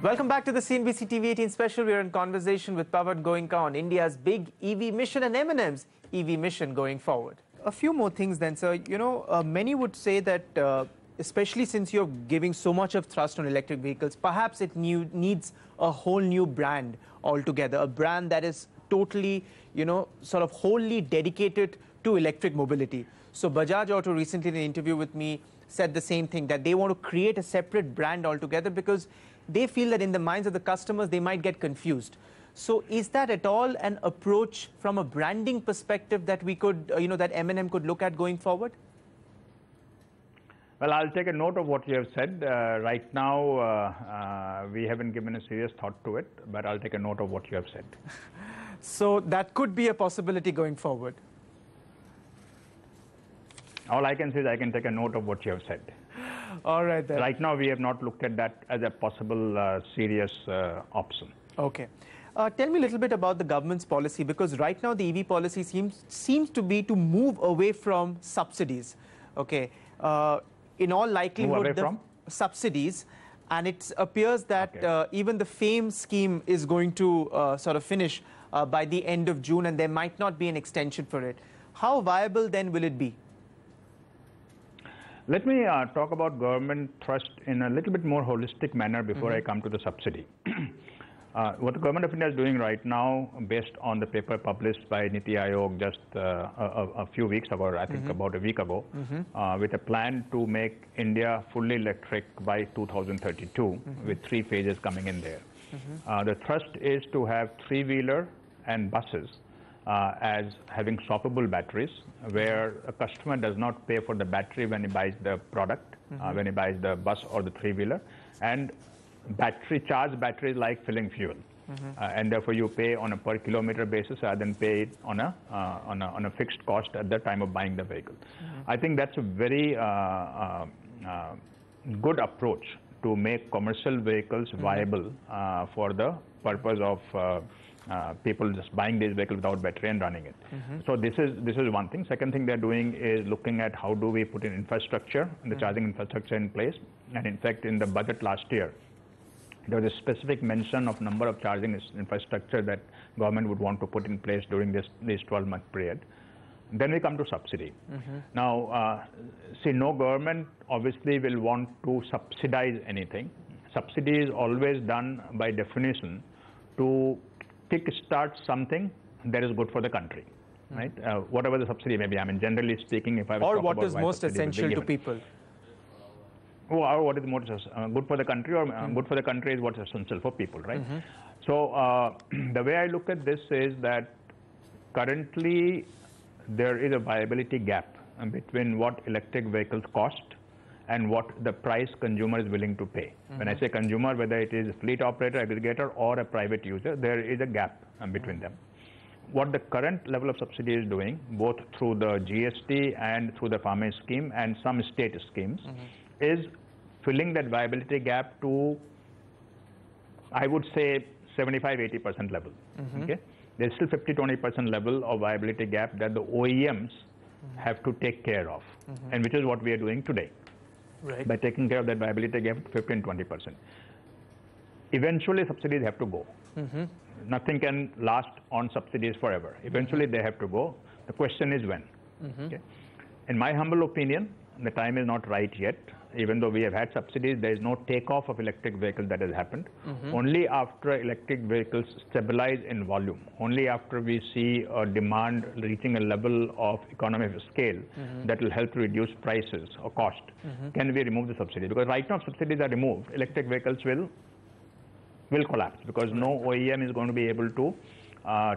Welcome back to the CNBC TV18 special. We're in conversation with Pawan Goenka on India's big EV mission and M&M's EV mission going forward. A few more things then, sir. Many would say that, especially since you're giving so much of thrust on electric vehicles, perhaps it needs a whole new brand altogether, a brand that is totally, sort of wholly dedicated to electric mobility. So Bajaj Auto recently in an interview with me said the same thing, that they want to create a separate brand altogether because they feel that in the minds of the customers, they might get confused. So is that at all an approach from a branding perspective that we could, that M&M could look at going forward? Well, I'll take a note of what you have said. Right now, we haven't given a serious thought to it, but I'll take a note of what you have said. So that could be a possibility going forward. All I can say is I can take a note of what you have said. All right, then. Right now, we have not looked at that as a possible serious option. Okay. Tell me a little bit about the government's policy, because right now the EV policy seems to be to move away from subsidies. Okay. In all likelihood, subsidies. And it appears that even the FAME scheme is going to sort of finish by the end of June, and there might not be an extension for it. How viable then will it be? Let me talk about government thrust in a little bit more holistic manner before I come to the subsidy. What the government of India is doing right now, based on the paper published by Niti Aayog just a few weeks ago, or I think about a week ago, with a plan to make India fully electric by 2032, with 3 phases coming in there. The thrust is to have 3-wheeler and buses as having swappable batteries, where a customer does not pay for the battery when he buys the product, when he buys the bus or the 3-wheeler, and charge batteries like filling fuel. And therefore you pay on a per kilometer basis rather than pay it on a fixed cost at the time of buying the vehicle. I think that's a very good approach to make commercial vehicles viable for the purpose of people just buying these vehicles without battery and running it. So this is one thing. Second thing they're doing is looking at how do we put in infrastructure, the charging infrastructure in place. And in fact, in the budget last year, there was a specific mention of number of charging infrastructure that government would want to put in place during this 12-month period. Then we come to subsidy. Now, see, no government obviously will want to subsidize anything. Subsidy is always done by definition to kick-start something that is good for the country, right? Whatever the subsidy may be. I mean, generally speaking, if I was or what is most essential to people. Or what is most good for the country, or good for the country is what's essential for people, right? So the way I look at this is that currently there is a viability gap between what electric vehicles cost and what the price consumer is willing to pay. When I say consumer, whether it is a fleet operator, aggregator, or a private user, there is a gap between them. What the current level of subsidy is doing, both through the GST and through the farmer scheme and some state schemes, is filling that viability gap to, I would say, 75–80% level. Okay? There's still 50–20% level of viability gap that the OEMs have to take care of, and which is what we are doing today. Right. By taking care of that viability gap, 15–20%. Eventually, subsidies have to go. Nothing can last on subsidies forever. Eventually, they have to go. The question is when. Okay? In my humble opinion, the time is not right yet. Even though we have had subsidies, there is no takeoff of electric vehicles that has happened. Only after electric vehicles stabilize in volume, only after we see a demand reaching a level of economy of scale that will help to reduce prices or cost, can we remove the subsidy. Because right now, if subsidies are removed, electric vehicles will collapse, because no OEM is going to be able to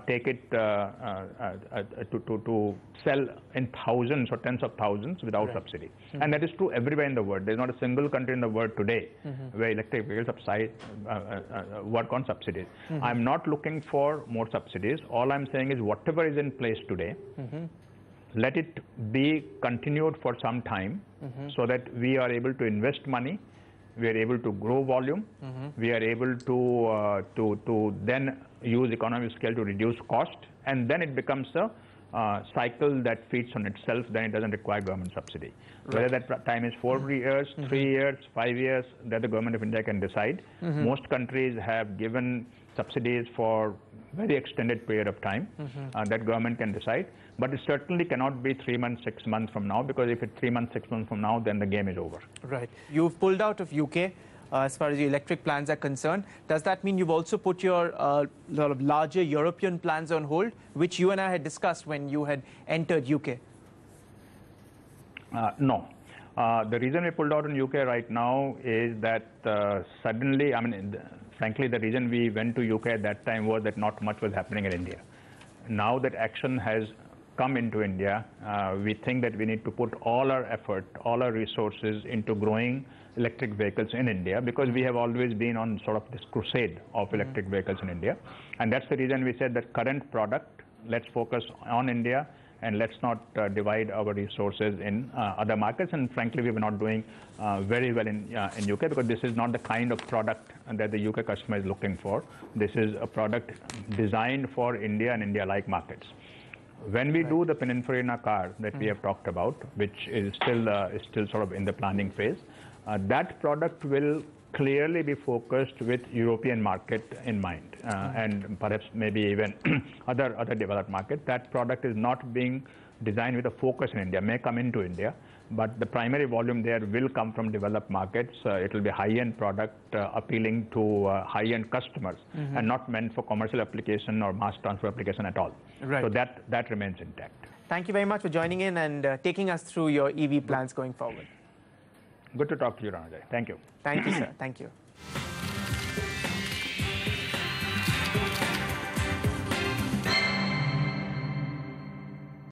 take it to sell in thousands or tens of thousands without subsidy. And that is true everywhere in the world. There's not a single country in the world today where electric vehicles work on subsidies. I'm not looking for more subsidies. All I'm saying is whatever is in place today, let it be continued for some time so that we are able to invest money, we are able to grow volume, we are able to then use economy of scale to reduce cost, and then it becomes a cycle that feeds on itself, then it doesn't require government subsidy. Right. Whether that time is 4 years, 3 years, 5 years, that the government of India can decide. Most countries have given subsidies for very extended period of time that government can decide. But it certainly cannot be 3 months, 6 months from now, because if it's 3 months, 6 months from now, then the game is over. Right. You've pulled out of UK as far as your electric plans are concerned. Does that mean you've also put your sort of larger European plans on hold, which you and I had discussed when you had entered UK? No. The reason we pulled out in UK right now is that suddenly, frankly, the reason we went to UK at that time was that not much was happening in India. Now that action has come into India, we think that we need to put all our effort, all our resources into growing electric vehicles in India, because we have always been on sort of this crusade of electric vehicles in India. And that's the reason we said that current product, let's focus on India, and let's not divide our resources in other markets. And frankly, we were not doing very well in UK, because this is not the kind of product that the UK customer is looking for. This is a product designed for India and India-like markets. When we do the Pininfarina car that we have talked about, which is still sort of in the planning phase, that product will clearly be focused with European market in mind, and perhaps maybe even other developed markets. That product is not being designed with a focus in India, may come into India, but the primary volume there will come from developed markets. It will be high-end product appealing to high-end customers, and not meant for commercial application or mass transfer application at all. Right. So that remains intact. Thank you very much for joining in and taking us through your EV plans going forward. Good to talk to you, Ranajay. Thank you. Thank you, sir. Thank you.